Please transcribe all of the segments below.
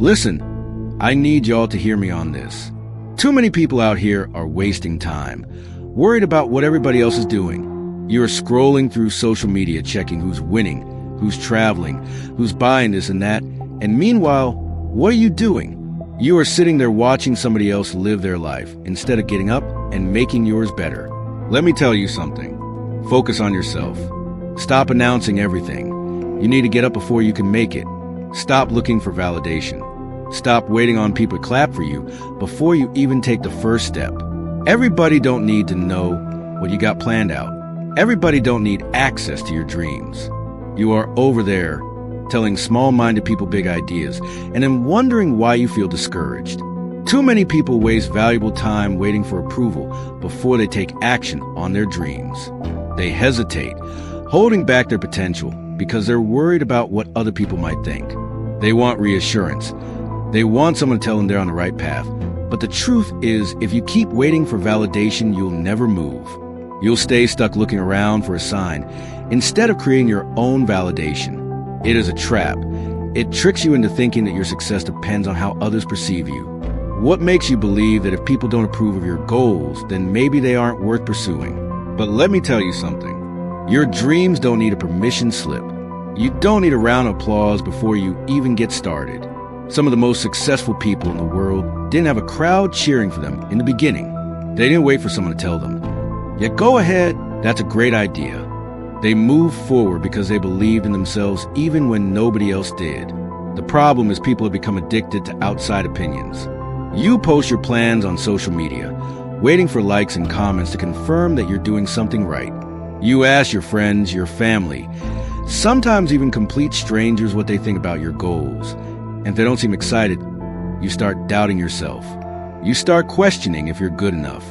Listen, I need y'all to hear me on this. Too many people out here are wasting time, worried about what everybody else is doing. You are scrolling through social media, checking who's winning, who's traveling, who's buying this and that, and meanwhile, what are you doing? You are sitting there watching somebody else live their life instead of getting up and making yours better. Let me tell you something. Focus on yourself. Stop announcing everything. You need to get up before you can make it. Stop looking for validation. Stop waiting on people to clap for you before you even take the first step. Everybody don't need to know what you got planned out. Everybody don't need access to your dreams. You are over there telling small-minded people big ideas and then wondering why you feel discouraged. Too many people waste valuable time waiting for approval before they take action on their dreams. They hesitate, holding back their potential because they're worried about what other people might think. They want reassurance. They want someone to tell them they're on the right path. But the truth is, if you keep waiting for validation, you'll never move. You'll stay stuck looking around for a sign instead of creating your own validation. It is a trap. It tricks you into thinking that your success depends on how others perceive you. What makes you believe that if people don't approve of your goals, then maybe they aren't worth pursuing? But let me tell you something. Your dreams don't need a permission slip. You don't need a round of applause before you even get started. Some of the most successful people in the world didn't have a crowd cheering for them in the beginning. They didn't wait for someone to tell them. Yet go ahead, that's a great idea. They moved forward because they believed in themselves even when nobody else did. The problem is people have become addicted to outside opinions. You post your plans on social media, waiting for likes and comments to confirm that you're doing something right. You ask your friends, your family, sometimes even complete strangers what they think about your goals. And if they don't seem excited, you start doubting yourself. You start questioning if you're good enough,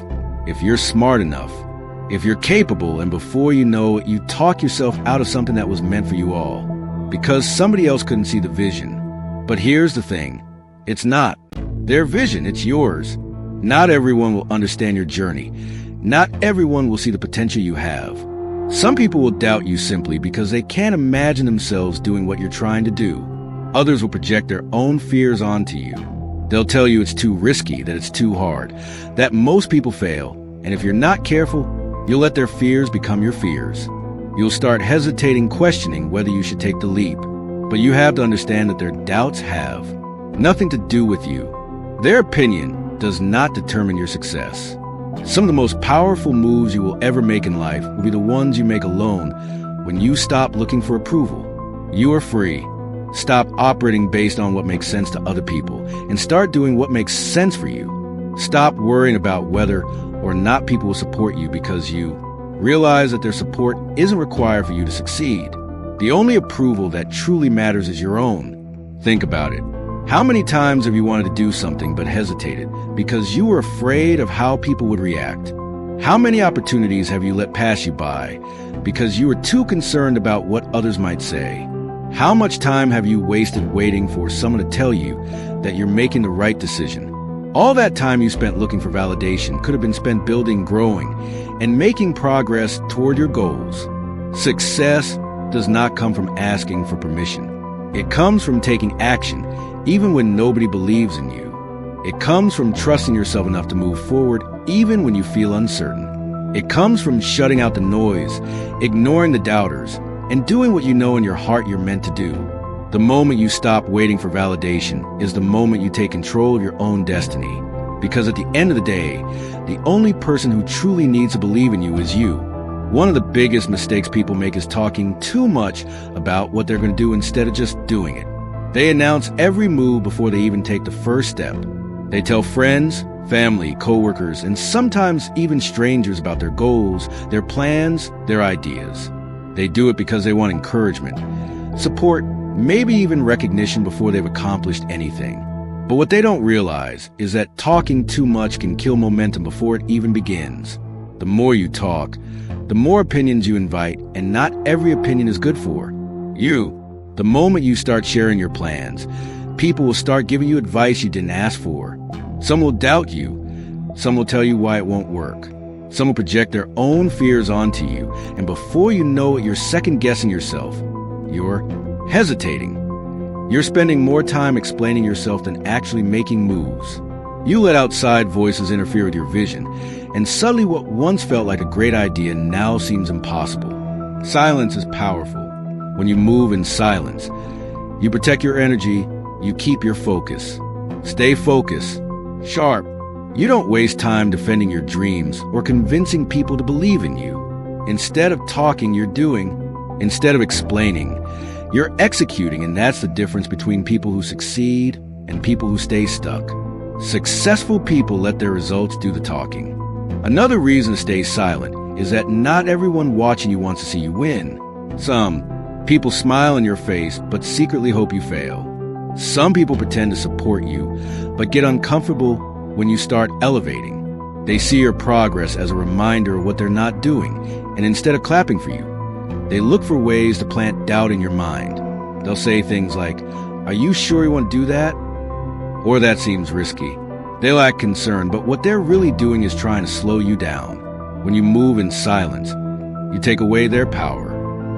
if you're smart enough, if you're capable, and before you know it, you talk yourself out of something that was meant for you all, because somebody else couldn't see the vision. But here's the thing. It's not their vision, it's yours. Not everyone will understand your journey. Not everyone will see the potential you have. Some people will doubt you simply because they can't imagine themselves doing what you're trying to do. Others will project their own fears onto you. They'll tell you it's too risky, that it's too hard, that most people fail, and if you're not careful, you'll let their fears become your fears. You'll start hesitating, questioning whether you should take the leap. But you have to understand that their doubts have nothing to do with you. Their opinion does not determine your success. Some of the most powerful moves you will ever make in life will be the ones you make alone when you stop looking for approval. You are free. Stop operating based on what makes sense to other people and start doing what makes sense for you. Stop worrying about whether or not people will support you because you realize that their support isn't required for you to succeed. The only approval that truly matters is your own. Think about it. How many times have you wanted to do something but hesitated because you were afraid of how people would react? How many opportunities have you let pass you by because you were too concerned about what others might say? How much time have you wasted waiting for someone to tell you that you're making the right decision? All that time you spent looking for validation could have been spent building, growing, and making progress toward your goals. Success does not come from asking for permission. It comes from taking action, even when nobody believes in you. It comes from trusting yourself enough to move forward, even when you feel uncertain. It comes from shutting out the noise, ignoring the doubters, and doing what you know in your heart you're meant to do. The moment you stop waiting for validation is the moment you take control of your own destiny. Because at the end of the day, the only person who truly needs to believe in you is you. One of the biggest mistakes people make is talking too much about what they're going to do instead of just doing it. They announce every move before they even take the first step. They tell friends, family, coworkers, and sometimes even strangers about their goals, their plans, their ideas. They do it because they want encouragement, support, maybe even recognition before they've accomplished anything. But what they don't realize is that talking too much can kill momentum before it even begins. The more you talk, the more opinions you invite, and not every opinion is good for you. The moment you start sharing your plans, people will start giving you advice you didn't ask for. Some will doubt you. Some will tell you why it won't work. Some will project their own fears onto you, and before you know it, you're second-guessing yourself. You're hesitating. You're spending more time explaining yourself than actually making moves. You let outside voices interfere with your vision, and suddenly what once felt like a great idea now seems impossible. Silence is powerful. When you move in silence, you protect your energy, you keep your focus. Stay focused, sharp. You don't waste time defending your dreams or convincing people to believe in you. Instead of talking, you're doing. Instead of explaining, you're executing, and that's the difference between people who succeed and people who stay stuck. Successful people let their results do the talking. Another reason to stay silent is that not everyone watching you wants to see you win. Some people smile in your face but secretly hope you fail. Some people pretend to support you but get uncomfortable when you start elevating. They see your progress as a reminder of what they're not doing, and instead of clapping for you, they look for ways to plant doubt in your mind. They'll say things like, "Are you sure you want to do that?" Or "That seems risky." They'll act concerned, but what they're really doing is trying to slow you down. When you move in silence, you take away their power.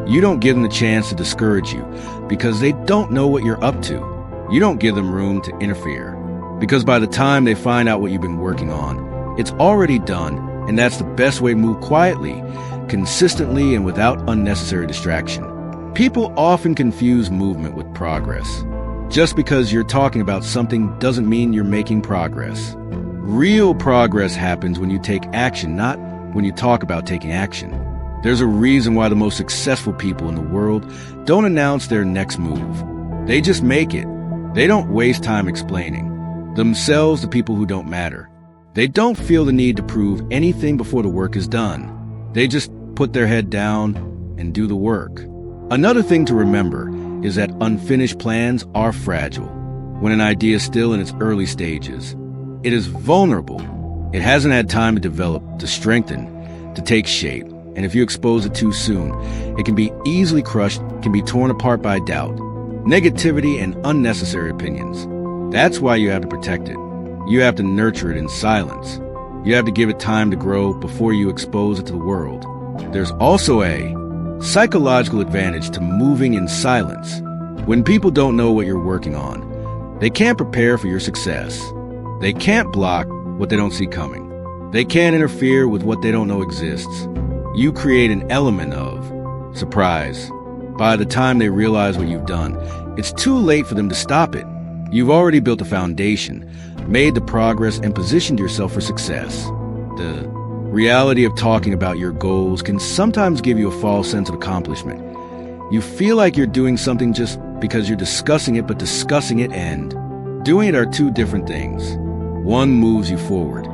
You don't give them the chance to discourage you because they don't know what you're up to. You don't give them room to interfere because by the time they find out what you've been working on, it's already done, and that's the best way to move quietly, consistently, and without unnecessary distraction. People often confuse movement with progress. Just because you're talking about something doesn't mean you're making progress. Real progress happens when you take action, not when you talk about taking action. There's a reason why the most successful people in the world don't announce their next move. They just make it. They don't waste time explaining themselves to people who don't matter. They don't feel the need to prove anything before the work is done. They just put their head down and do the work. Another thing to remember is that unfinished plans are fragile. When an idea is still in its early stages, it is vulnerable. It hasn't had time to develop, to strengthen, to take shape. And if you expose it too soon, it can be easily crushed, can be torn apart by doubt, negativity, and unnecessary opinions. That's why you have to protect it. You have to nurture it in silence. You have to give it time to grow before you expose it to the world. There's also a psychological advantage to moving in silence. When people don't know what you're working on, they can't prepare for your success. They can't block what they don't see coming. They can't interfere with what they don't know exists. You create an element of surprise. By the time they realize what you've done, it's too late for them to stop it. You've already built a foundation, made the progress, and positioned yourself for success. The reality of talking about your goals can sometimes give you a false sense of accomplishment. You feel like you're doing something just because you're discussing it, but discussing it and doing it are two different things. One moves you forward.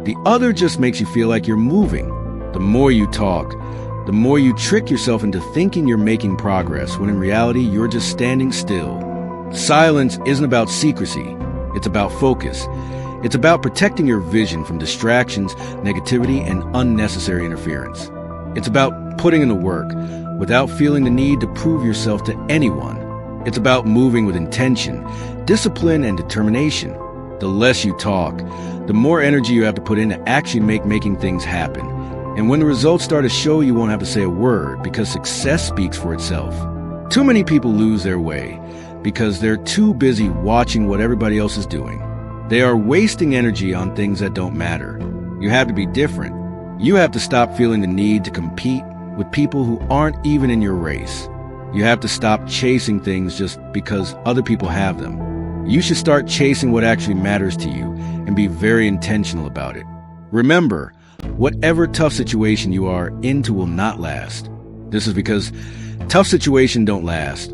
The other just makes you feel like you're moving. The more you talk, the more you trick yourself into thinking you're making progress, when in reality, you're just standing still. Silence isn't about secrecy. It's about focus. It's about protecting your vision from distractions, negativity, and unnecessary interference. It's about putting in the work without feeling the need to prove yourself to anyone. It's about moving with intention, discipline, and determination. The less you talk, the more energy you have to put in to actually making things happen. And when the results start to show, you won't have to say a word because success speaks for itself. Too many people lose their way because they're too busy watching what everybody else is doing. They are wasting energy on things that don't matter. You have to be different. You have to stop feeling the need to compete with people who aren't even in your race. You have to stop chasing things just because other people have them. You should start chasing what actually matters to you and be very intentional about it. Remember, whatever tough situation you are into will not last. This is because tough situations don't last.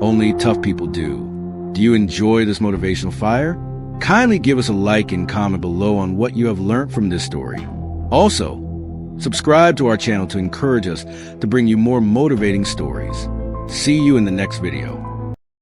Only tough people do. Do you enjoy this motivational fire? Kindly give us a like and comment below on what you have learned from this story. Also, subscribe to our channel to encourage us to bring you more motivating stories. See you in the next video.